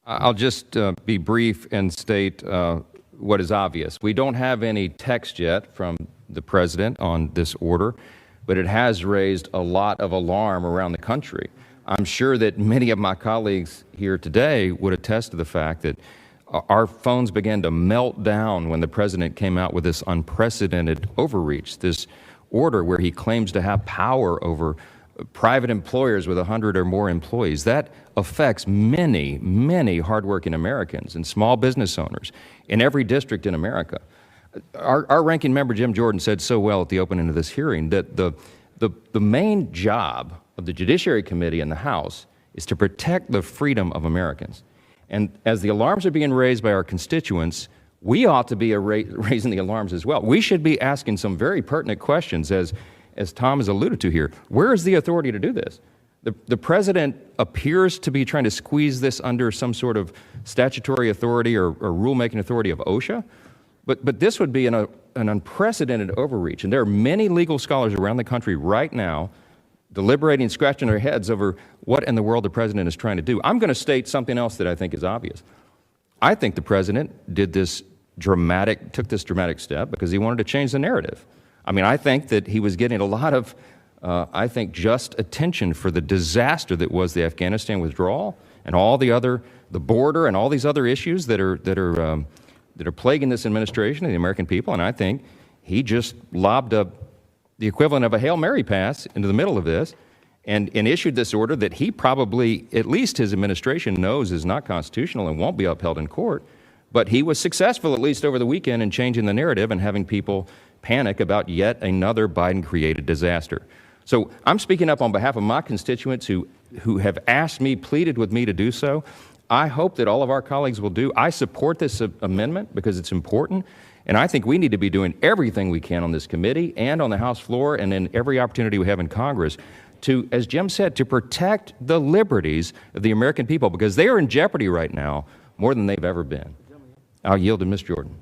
I'll just be brief and state what is obvious. We don't have any text yet from the president on this order, but it has raised a lot of alarm around the country. I'm sure that many of my colleagues here today would attest to the fact that our phones began to melt down when the president came out with this unprecedented overreach, this order where he claims to have power over private employers with 100 or more employees. That affects many, many hardworking Americans and small business owners in every district in America. Our ranking member, Jim Jordan, said so well at the opening of this hearing that the main job of the Judiciary Committee in the House is to protect the freedom of Americans. And as the alarms are being raised by our constituents, we ought to be raising the alarms as well. We should be asking some very pertinent questions, as Tom has alluded to here. Where is the authority to do this? The president appears to be trying to squeeze this under some sort of statutory authority or rulemaking authority of OSHA. But this would be an unprecedented overreach. And there are many legal scholars around the country right now deliberating, scratching their heads over what in the world the president is trying to do. I'm going to state something else that I think is obvious. I think the president took this dramatic step because he wanted to change the narrative. I mean, I think that he was getting a lot of, just attention for the disaster that was the Afghanistan withdrawal and all the border and all these other issues that are plaguing this administration and the American people. And I think he just lobbed the equivalent of a Hail Mary pass into the middle of this and issued this order that he probably, at least his administration, knows is not constitutional and won't be upheld in court. But he was successful, at least over the weekend, in changing the narrative and having people panic about yet another Biden-created disaster. So I'm speaking up on behalf of my constituents who have asked me, pleaded with me to do so. I hope that all of our colleagues will do. I support this amendment because it's important, and I think we need to be doing everything we can on this committee and on the House floor and in every opportunity we have in Congress to, as Jim said, to protect the liberties of the American people because they are in jeopardy right now more than they've ever been. I'll yield to Ms. Jordan.